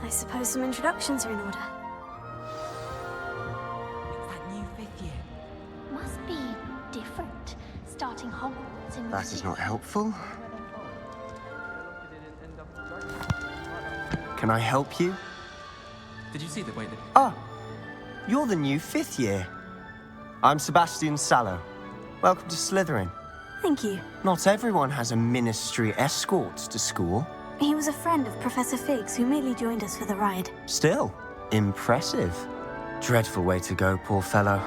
I suppose some introductions are in order. It's that new 5th year. Must be different, starting Hogwarts in That is not helpful. Can I help you? Did you see the way that... Ah, you're the new 5th year. I'm Sebastian Sallow. Welcome to Slytherin. Thank you. Not everyone has a ministry escort to school. He was a friend of Professor Fig's who merely joined us for the ride. Still, impressive. Dreadful way to go, poor fellow.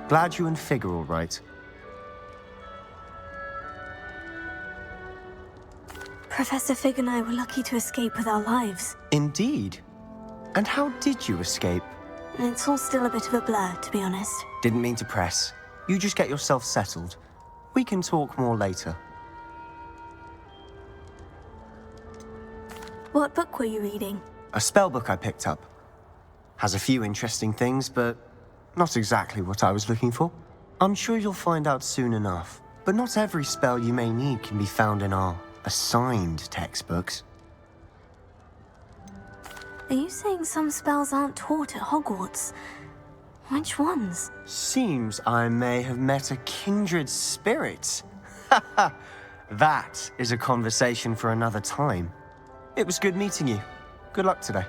Glad you and Fig are all right. Professor Fig and I were lucky to escape with our lives. Indeed. And how did you escape? It's all still a bit of a blur, to be honest. Didn't mean to press. You just get yourself settled. We can talk more later. What book were you reading? A spell book I picked up. Has a few interesting things, but not exactly what I was looking for. I'm sure you'll find out soon enough. But not every spell you may need can be found in our assigned textbooks. Are you saying some spells aren't taught at Hogwarts? Which ones? Seems I may have met a kindred spirit. That is a conversation for another time. It was good meeting you. Good luck today.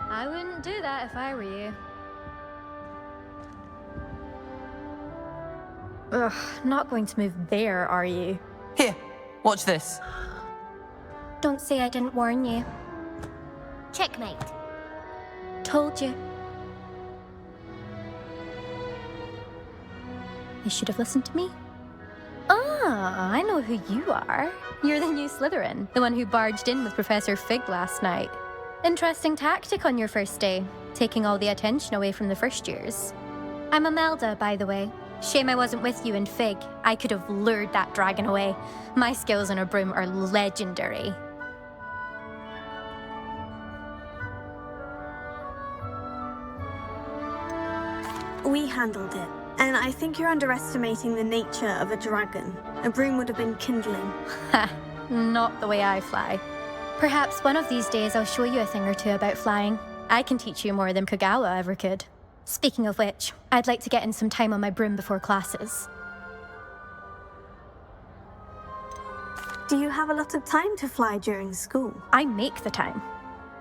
I wouldn't do that if I were you. Ugh, not going to move there, are you? Here, watch this. Don't say I didn't warn you. Checkmate. Told you. You should have listened to me. Ah, I know who you are. You're the new Slytherin, the one who barged in with Professor Fig last night. Interesting tactic on your first day, taking all the attention away from the first years. I'm Imelda, by the way. Shame I wasn't with you in Fig. I could have lured that dragon away. My skills on a broom are legendary. We handled it, and I think you're underestimating the nature of a dragon. A broom would have been kindling. Ha, not the way I fly. Perhaps one of these days I'll show you a thing or two about flying. I can teach you more than Kogawa ever could. Speaking of which, I'd like to get in some time on my broom before classes. Do you have a lot of time to fly during school? I make the time.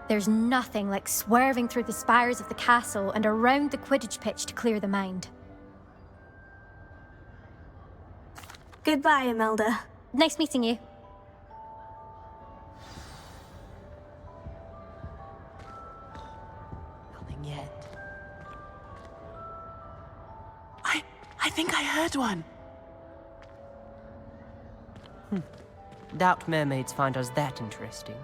There's nothing like swerving through the spires of the castle and around the Quidditch pitch to clear the mind. Goodbye, Imelda. Nice meeting you. Nothing yet. I think I heard one. Doubt mermaids find us that interesting.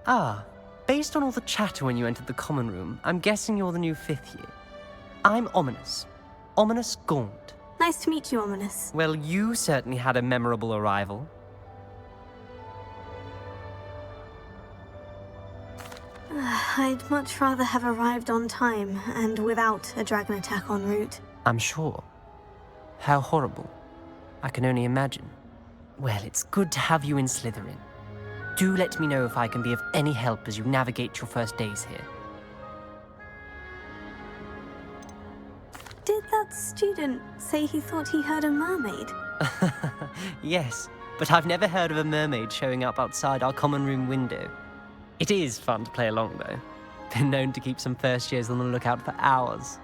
Ah, based on all the chatter when you entered the common room, I'm guessing you're the new 5th year. I'm Ominous. Ominous Gaunt. Nice to meet you, Ominous. Well, you certainly had a memorable arrival. I'd much rather have arrived on time and without a dragon attack en route. I'm sure. How horrible. I can only imagine. Well, it's good to have you in Slytherin. Do let me know if I can be of any help as you navigate your first days here. Did that student say he thought he heard a mermaid? Yes, but I've never heard of a mermaid showing up outside our common room window. It is fun to play along, though. Been known to keep some first years on the lookout for hours.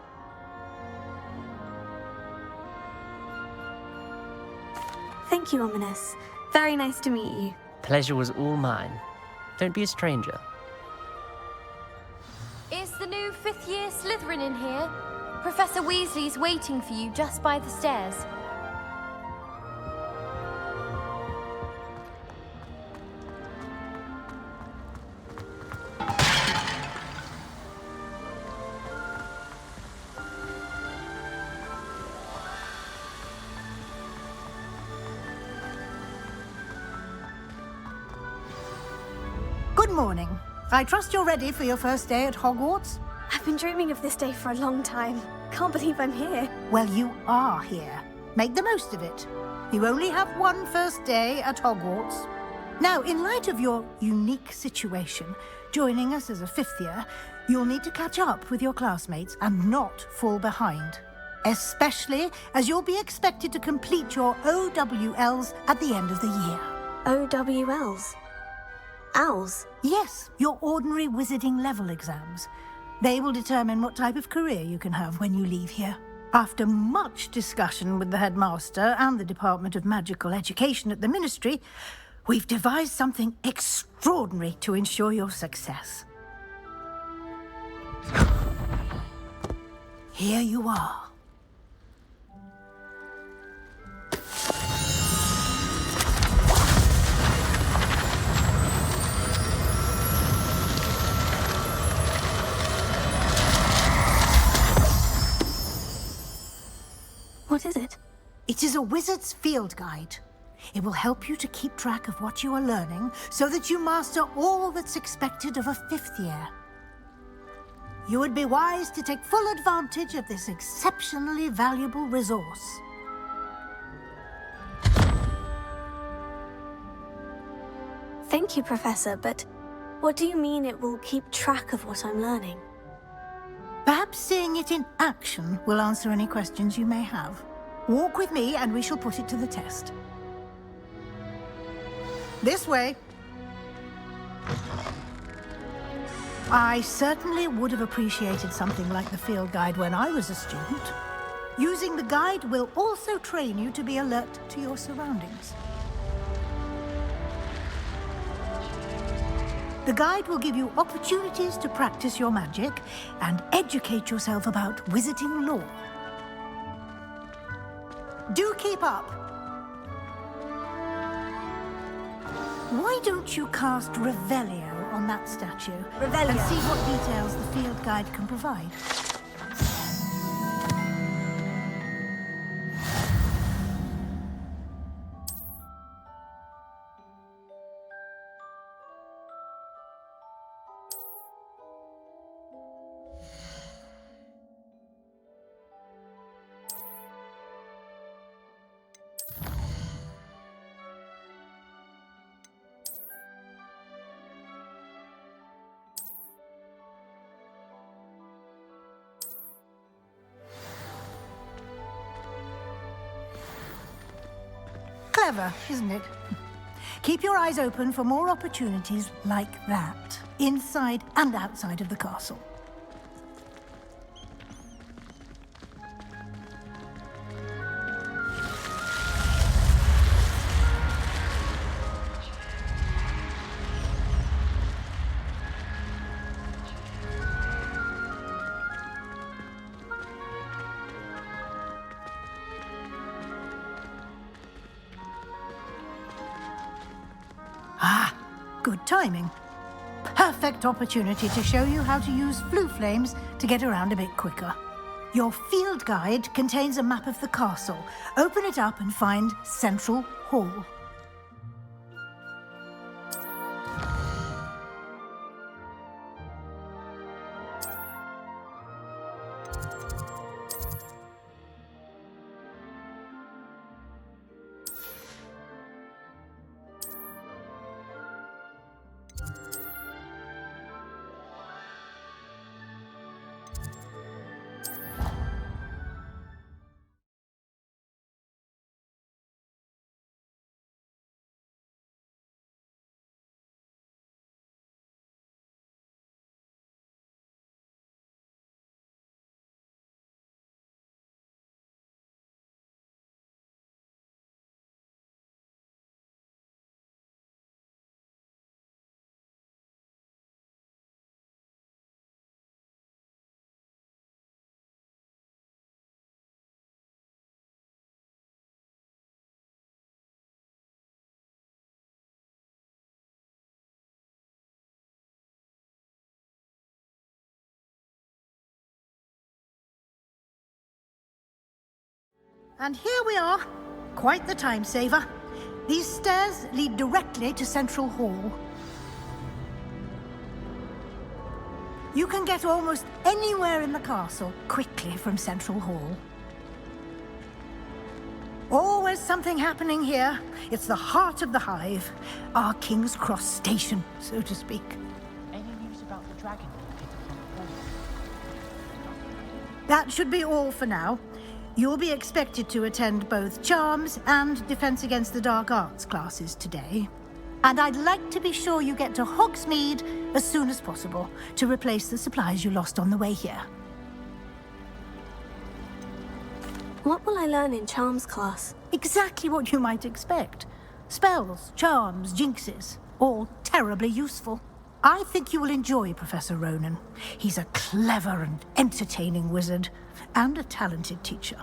Thank you, Ominous. Very nice to meet you. Pleasure was all mine. Don't be a stranger. Is the new 5th year Slytherin in here? Professor Weasley's waiting for you just by the stairs. Good morning. I trust you're ready for your first day at Hogwarts? I've been dreaming of this day for a long time. Can't believe I'm here. Well, you are here. Make the most of it. You only have one first day at Hogwarts. Now, in light of your unique situation, joining us as a fifth year, you'll need to catch up with your classmates and not fall behind. Especially as you'll be expected to complete your OWLs at the end of the year. OWLs? Owls? Yes, your ordinary wizarding level exams. They will determine what type of career you can have when you leave here. After much discussion with the headmaster and the Department of Magical Education at the Ministry, we've devised something extraordinary to ensure your success. Here you are. What is it? It is a wizard's field guide. It will help you to keep track of what you are learning so that you master all that's expected of a fifth year. You would be wise to take full advantage of this exceptionally valuable resource. Thank you, Professor, but what do you mean it will keep track of what I'm learning? Perhaps seeing it in action will answer any questions you may have. Walk with me and we shall put it to the test. This way. I certainly would have appreciated something like the field guide when I was a student. Using the guide will also train you to be alert to your surroundings. The guide will give you opportunities to practice your magic and educate yourself about wizarding lore. Do keep up. Why don't you cast Revelio on that statue? Revelio. And see what details the field guide can provide. Clever, isn't it? Keep your eyes open for more opportunities like that, inside and outside of the castle. Good timing. Perfect opportunity to show you how to use flue flames to get around a bit quicker. Your field guide contains a map of the castle. Open it up and find Central Hall. And here we are. Quite the time saver. These stairs lead directly to Central Hall. You can get almost anywhere in the castle quickly from Central Hall. Always something happening here. It's the heart of the Hive. Our King's Cross station, so to speak. Any news about the dragon you picked up on the That should be all for now. You'll be expected to attend both Charms and Defense Against the Dark Arts classes today. And I'd like to be sure you get to Hogsmeade as soon as possible to replace the supplies you lost on the way here. What will I learn in Charms class? Exactly what you might expect. Spells, charms, jinxes, all terribly useful. I think you will enjoy Professor Ronan. He's a clever and entertaining wizard, and a talented teacher.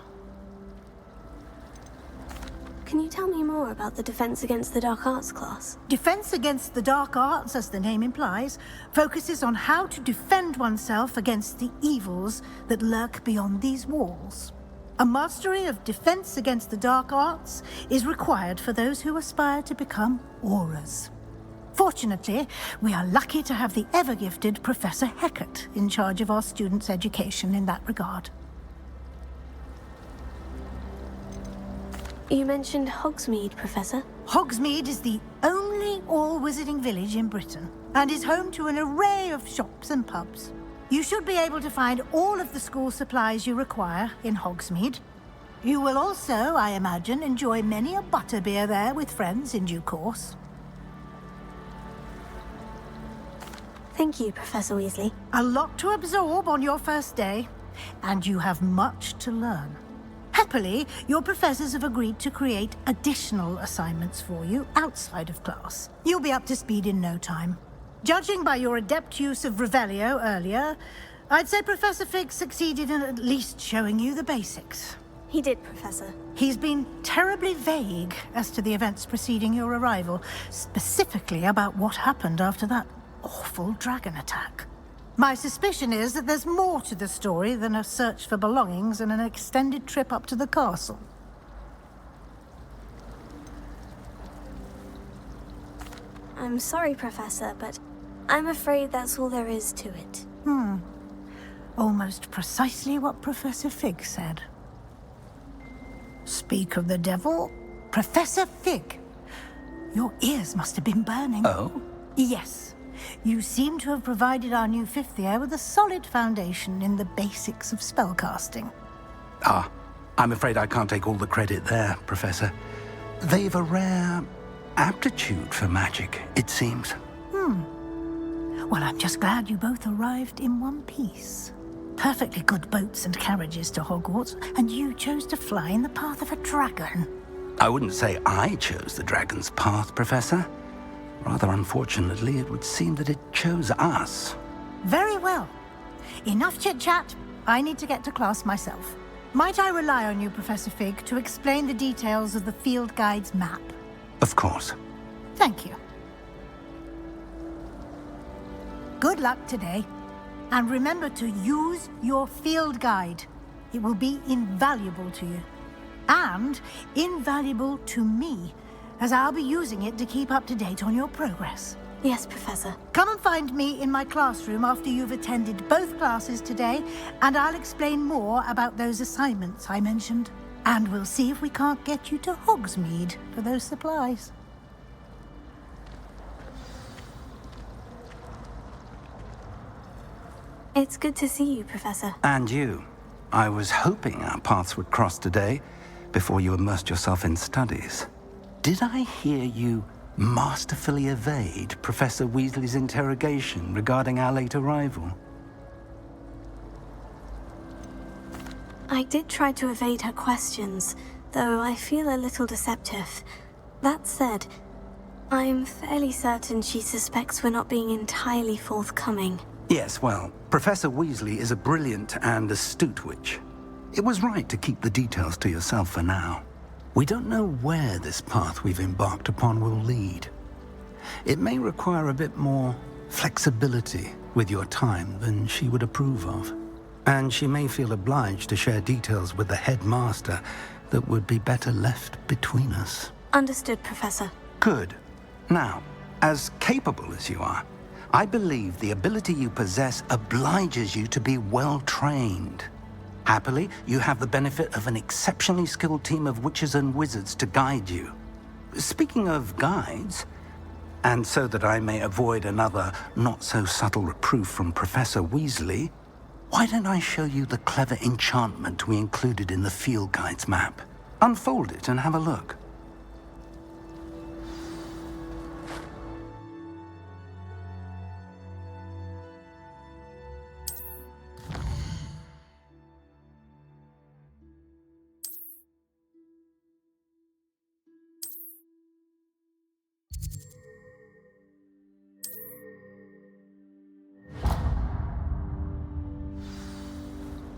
Can you tell me more about the Defense Against the Dark Arts class? Defense Against the Dark Arts, as the name implies, focuses on how to defend oneself against the evils that lurk beyond these walls. A mastery of Defense Against the Dark Arts is required for those who aspire to become Auras. Fortunately, we are lucky to have the ever-gifted Professor Hecat in charge of our students' education in that regard. You mentioned Hogsmeade, Professor. Hogsmeade is the only all-wizarding village in Britain and is home to an array of shops and pubs. You should be able to find all of the school supplies you require in Hogsmeade. You will also, I imagine, enjoy many a butterbeer there with friends in due course. Thank you, Professor Weasley. A lot to absorb on your first day, and you have much to learn. Happily, your professors have agreed to create additional assignments for you outside of class. You'll be up to speed in no time. Judging by your adept use of Revelio earlier, I'd say Professor Fig succeeded in at least showing you the basics. He did, Professor. He's been terribly vague as to the events preceding your arrival, specifically about what happened after that awful dragon attack. My suspicion is that there's more to the story than a search for belongings and an extended trip up to the castle. I'm sorry, Professor, but I'm afraid that's all there is to it. Almost precisely what Professor Fig said. Speak of the devil, Professor Fig. Your ears must have been burning. Oh? Yes. You seem to have provided our new fifth year with a solid foundation in the basics of spellcasting. Ah, I'm afraid I can't take all the credit there, Professor. They've a rare aptitude for magic, it seems. Well, I'm just glad you both arrived in one piece. Perfectly good boats and carriages to Hogwarts, and you chose to fly in the path of a dragon. I wouldn't say I chose the dragon's path, Professor. Rather unfortunately, it would seem that it chose us. Very well. Enough chit-chat. I need to get to class myself. Might I rely on you, Professor Fig, to explain the details of the field guide's map? Of course. Thank you. Good luck today. And remember to use your field guide. It will be invaluable to you. And invaluable to me, as I'll be using it to keep up to date on your progress. Yes, Professor. Come and find me in my classroom after you've attended both classes today, and I'll explain more about those assignments I mentioned. And we'll see if we can't get you to Hogsmeade for those supplies. It's good to see you, Professor. And you. I was hoping our paths would cross today, before you immersed yourself in studies. Did I hear you masterfully evade Professor Weasley's interrogation regarding our late arrival? I did try to evade her questions, though I feel a little deceptive. That said, I'm fairly certain she suspects we're not being entirely forthcoming. Yes, well, Professor Weasley is a brilliant and astute witch. It was right to keep the details to yourself for now. We don't know where this path we've embarked upon will lead. It may require a bit more flexibility with your time than she would approve of. And she may feel obliged to share details with the headmaster that would be better left between us. Understood, Professor. Good. Now, as capable as you are, I believe the ability you possess obliges you to be well trained. Happily, you have the benefit of an exceptionally skilled team of witches and wizards to guide you. Speaking of guides, and so that I may avoid another not-so-subtle reproof from Professor Weasley, why don't I show you the clever enchantment we included in the field guide's map? Unfold it and have a look.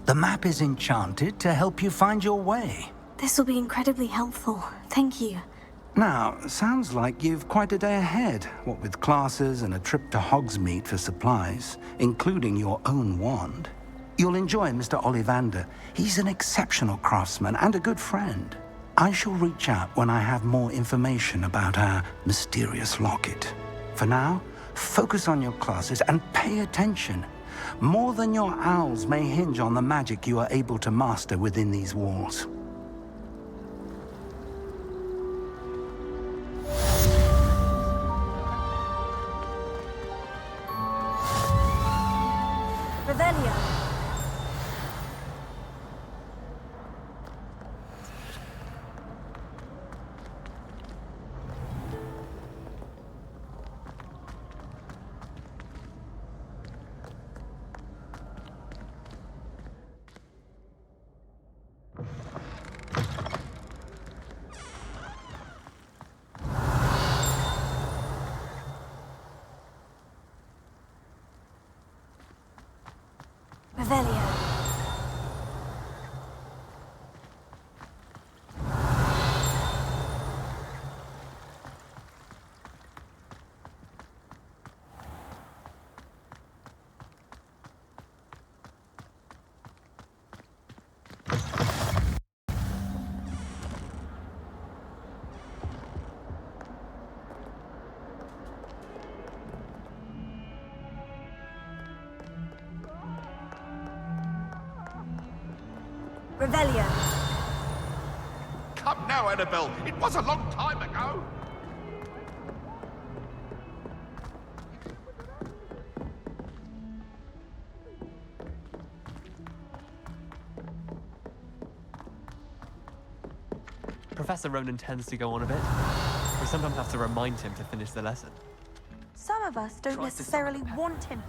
The map is enchanted to help you find your way. This will be incredibly helpful. Thank you. Now, sounds like you've quite a day ahead, what with classes and a trip to Hogsmeade for supplies, including your own wand. You'll enjoy Mr. Ollivander. He's an exceptional craftsman and a good friend. I shall reach out when I have more information about our mysterious locket. For now, focus on your classes and pay attention. More than your owls may hinge on the magic you are able to master within these walls. Revelio. Revelio. Revelio. Come now, Annabelle. It was a long time ago. Professor Ronan tends to go on a bit. We sometimes have to remind him to finish the lesson. Some of us don't necessarily want him.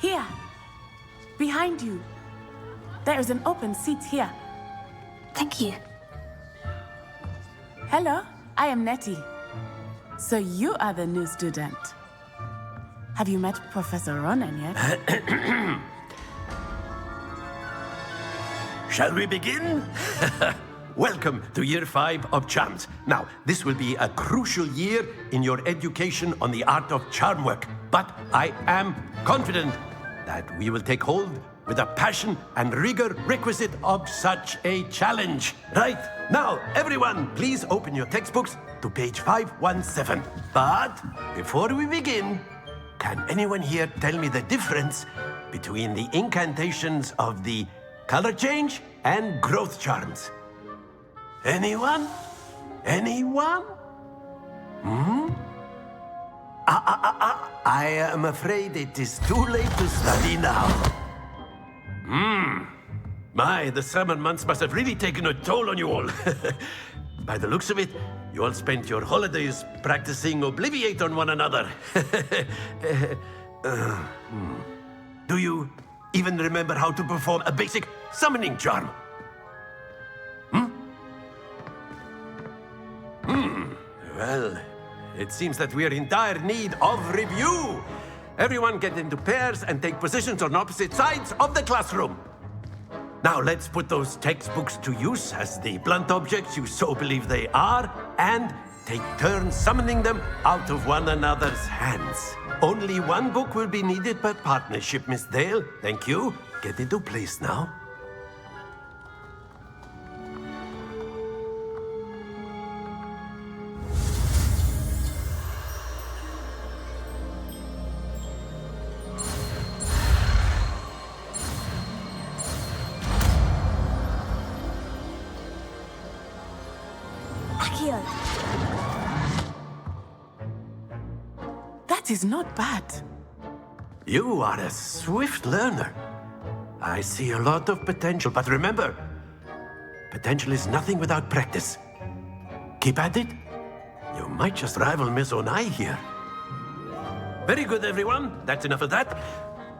Here, behind you. There is an open seat here. Thank you. Hello, I am Nettie. So you are the new student. Have you met Professor Ronan yet? Shall we begin? Welcome to Year 5 of Charms. Now, this will be a crucial year in your education on the art of charm work. But I am confident that we will take hold with the passion and rigor requisite of such a challenge. Right, now, everyone, please open your textbooks to page 517. But before we begin, can anyone here tell me the difference between the incantations of the color change and growth charms? Anyone? Anyone? I am afraid it is too late to study now. My, the summer months must have really taken a toll on you all. By the looks of it, you all spent your holidays practicing Obliviate on one another. Do you even remember how to perform a basic summoning charm? Well, it seems that we are in dire need of review. Everyone get into pairs and take positions on opposite sides of the classroom. Now let's put those textbooks to use as the blunt objects you so believe they are, and take turns summoning them out of one another's hands. Only one book will be needed per partnership, Miss Dale. Thank you. Get into place now. Accio. That is not bad. You are a swift learner. I see a lot of potential, but remember, potential is nothing without practice. Keep at it. You might just rival Miss Onai here. Very good, everyone. That's enough of that.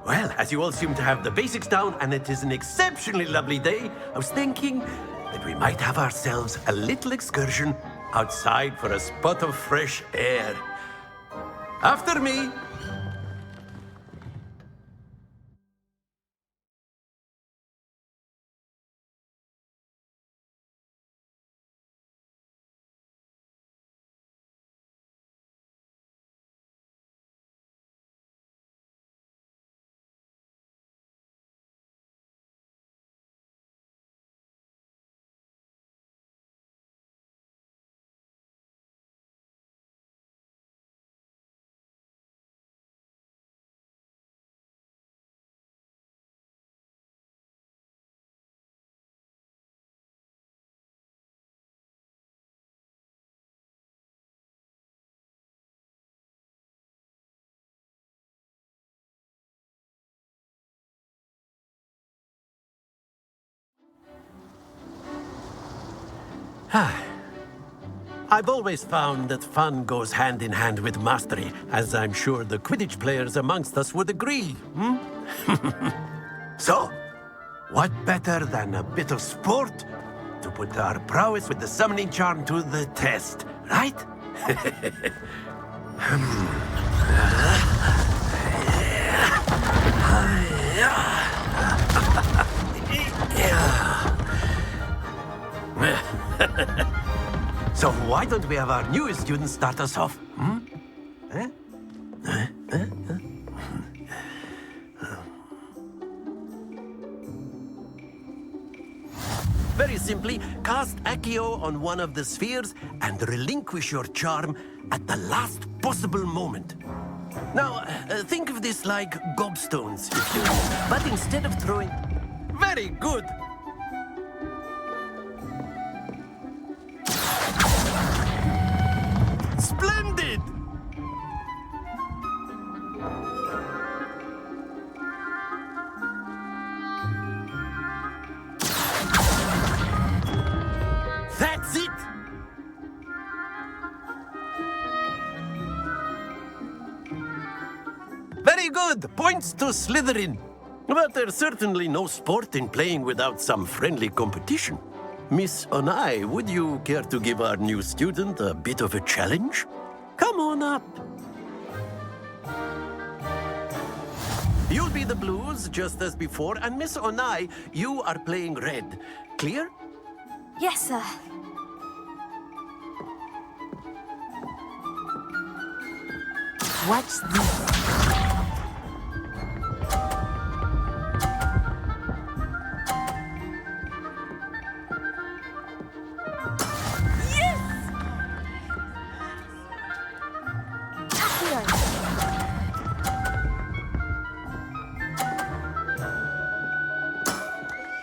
Well, as you all seem to have the basics down, and it is an exceptionally lovely day, I was thinking that we might have ourselves a little excursion outside for a spot of fresh air. After me. I've always found that fun goes hand in hand with mastery, as I'm sure the Quidditch players amongst us would agree. So, what better than a bit of sport to put our prowess with the summoning charm to the test, right? So why don't we have our newest student start us off? Very simply, cast Accio on one of the spheres and relinquish your charm at the last possible moment. Now, think of this like gobstones, if you will. But instead of throwing... Very good! Splendid! That's it! Very good! Points to Slytherin. But there's certainly no sport in playing without some friendly competition. Miss Onai, would you care to give our new student a bit of a challenge? Come on up. You'll be the blues, just as before, and Miss Onai, you are playing red. Clear? Yes, sir. Watch this.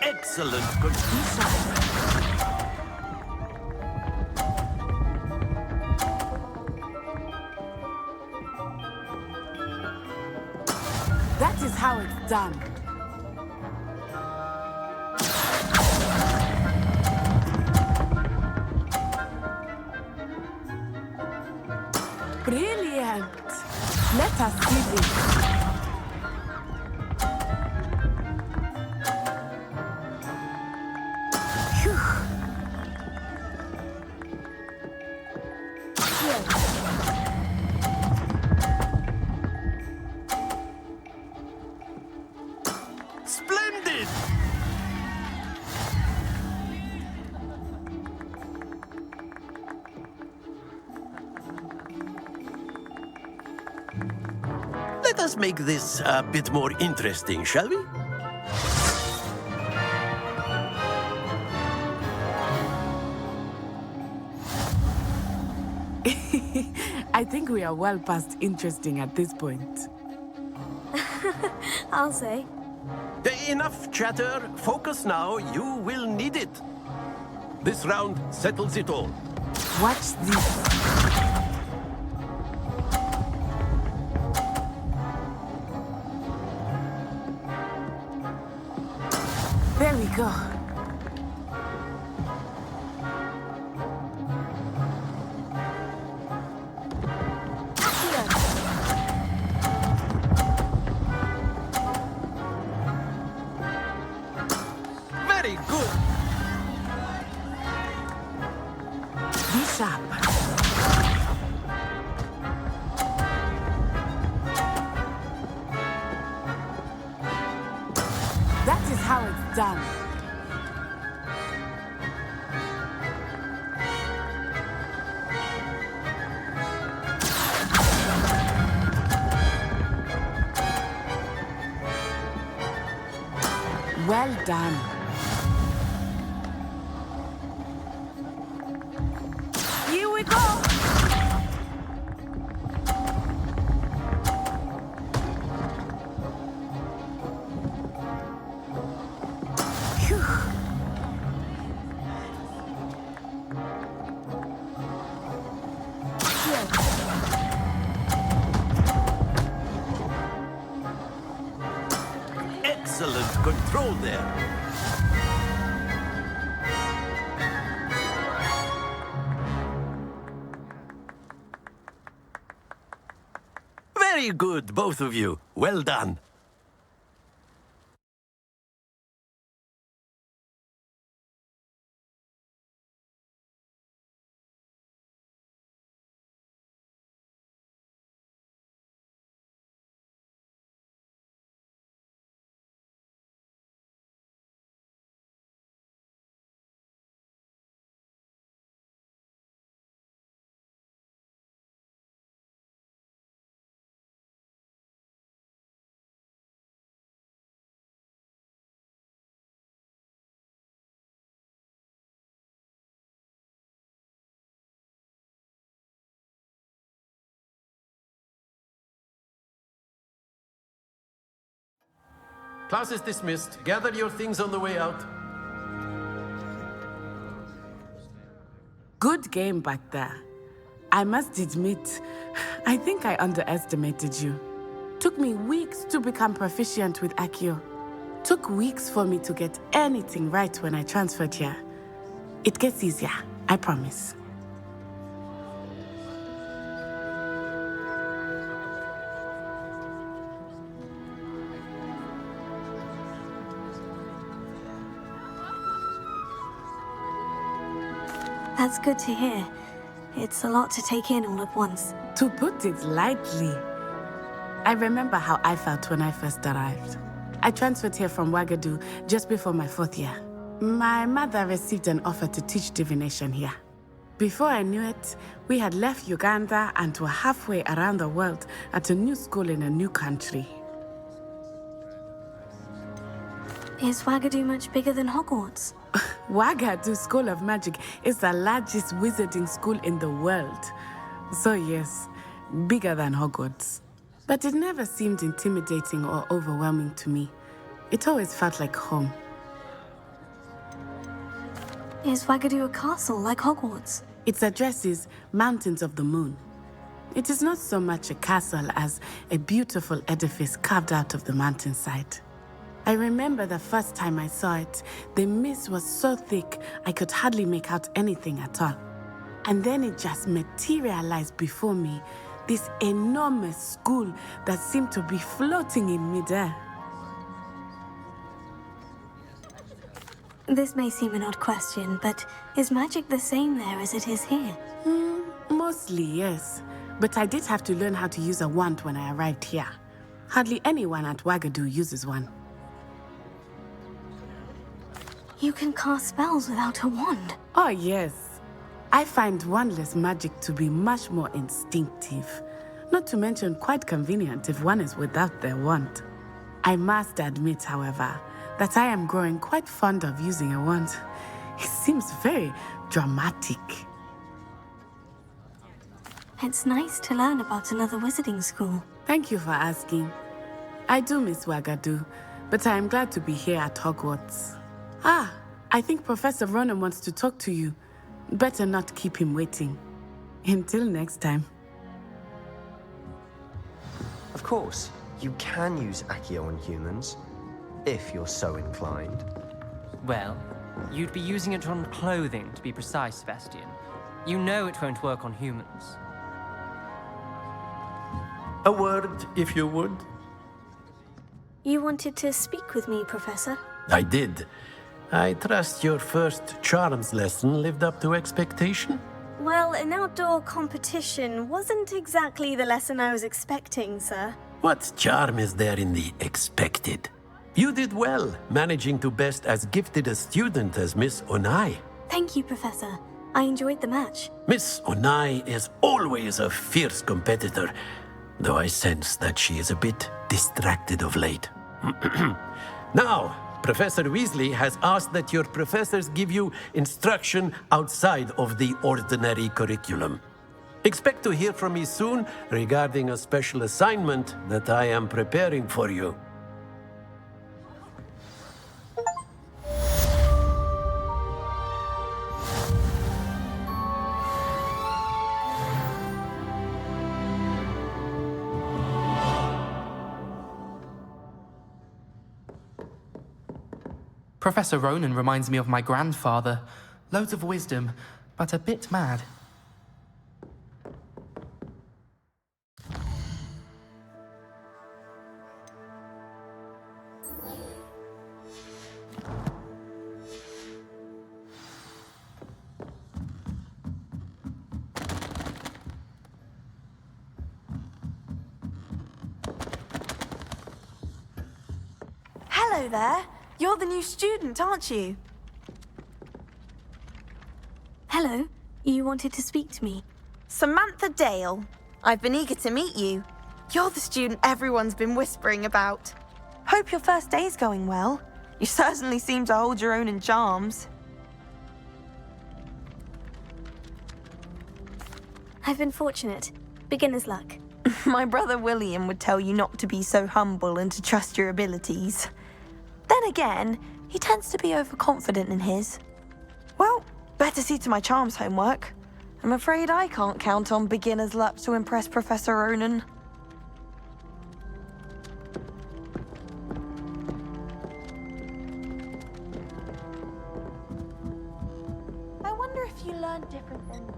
Excellent. Good. That is how it's done. Brilliant. Let us see this. Splendid! Let us make this a bit more interesting, shall we? I think we are well past interesting at this point. I'll say. Enough chatter. Focus now. You will need it. This round settles it all. Watch this. There we go. Very good. Be sharp. That is how it's done. Well done. Here we go. Phew. Excellent control there. Very good, both of you. Well done. Class is dismissed. Gather your things on the way out. Good game back there. I must admit, I think I underestimated you. Took me weeks to become proficient with Accio. Took weeks for me to get anything right when I transferred here. It gets easier, I promise. That's good to hear. It's a lot to take in all at once. To put it lightly, I remember how I felt when I first arrived. I transferred here from Wagadu just before my 4th year. My mother received an offer to teach divination here. Before I knew it, we had left Uganda and were halfway around the world at a new school in a new country. Is Wagadu much bigger than Hogwarts? Wagadu School of Magic is the largest wizarding school in the world. So yes, bigger than Hogwarts. But it never seemed intimidating or overwhelming to me. It always felt like home. Is Wagadu a castle like Hogwarts? Its address is Mountains of the Moon. It is not so much a castle as a beautiful edifice carved out of the mountainside. I remember the first time I saw it, the mist was so thick I could hardly make out anything at all. And then it just materialized before me, this enormous school that seemed to be floating in midair. This may seem an odd question, but is magic the same there as it is here? Mostly, yes. But I did have to learn how to use a wand when I arrived here. Hardly anyone at Wagadu uses one. You can cast spells without a wand? Oh, yes. I find wandless magic to be much more instinctive. Not to mention quite convenient if one is without their wand. I must admit, however, that I am growing quite fond of using a wand. It seems very dramatic. It's nice to learn about another wizarding school. Thank you for asking. I do miss Wagadu, but I am glad to be here at Hogwarts. Ah, I think Professor Ronan wants to talk to you. Better not keep him waiting. Until next time. Of course, you can use Accio on humans, if you're so inclined. Well, you'd be using it on clothing, to be precise, Sebastian. You know it won't work on humans. A word, if you would. You wanted to speak with me, Professor? I did. I trust your first charms lesson lived up to expectation? Well, an outdoor competition wasn't exactly the lesson I was expecting, sir. What charm is there in the expected? You did well, managing to best as gifted a student as Miss Onai. Thank you, Professor. I enjoyed the match. Miss Onai is always a fierce competitor, though I sense that she is a bit distracted of late. Now, Professor Weasley has asked that your professors give you instruction outside of the ordinary curriculum. Expect to hear from me soon regarding a special assignment that I am preparing for you. Professor Ronan reminds me of my grandfather. Loads of wisdom, but a bit mad. Hello there. You're the new student, aren't you? Hello. You wanted to speak to me? Samantha Dale. I've been eager to meet you. You're the student everyone's been whispering about. Hope your first day's going well. You certainly seem to hold your own in charms. I've been fortunate. Beginner's luck. My brother William would tell you not to be so humble and to trust your abilities. Then again, he tends to be overconfident in his. Well, better see to my charms homework. I'm afraid I can't count on beginner's luck to impress Professor Ronan. I wonder if you learned different things.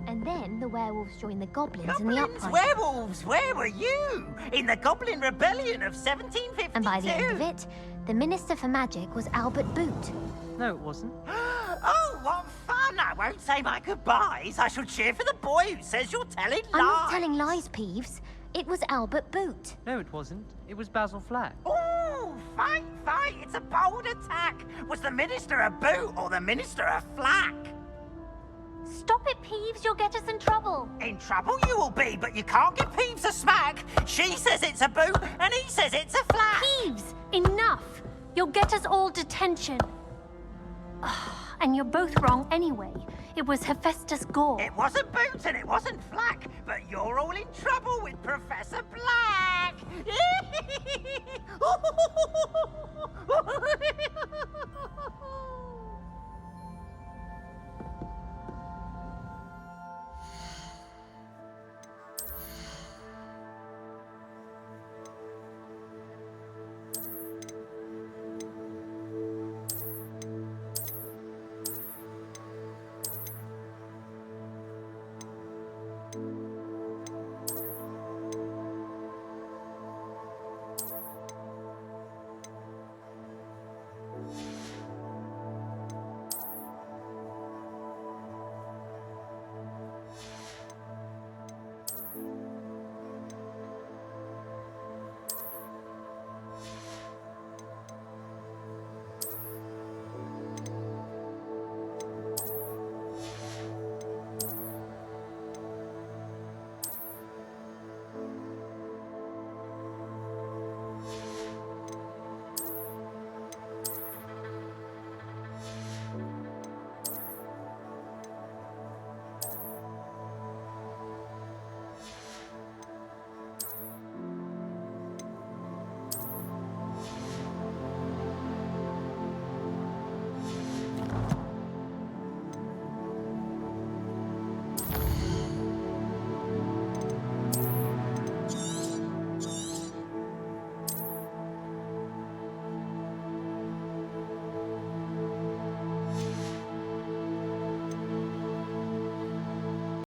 And then the werewolves joined the goblins in the Goblins, uprising. werewolves, where were you? In the Goblin Rebellion of 1752? And by the end of it, the Minister for Magic was Albert Boot. No, it wasn't. Oh, what fun! I won't say my goodbyes. I shall cheer for the boy who says you're telling lies. I'm not telling lies, Peeves. It was Albert Boot. No, it wasn't. It was Basil Flack. Oh, fight, fight! It's a bold attack. Was the Minister a boot or the Minister a flack? Stop it, Peeves. You'll get us in trouble. In trouble you will be, but you can't give Peeves a smack. She says it's a boot and he says it's a flack. Peeves, enough. You'll get us all detention. And you're both wrong anyway. It was Hephaestus Gore. It wasn't Boot and it wasn't Flack, but you're all in trouble with Professor Black.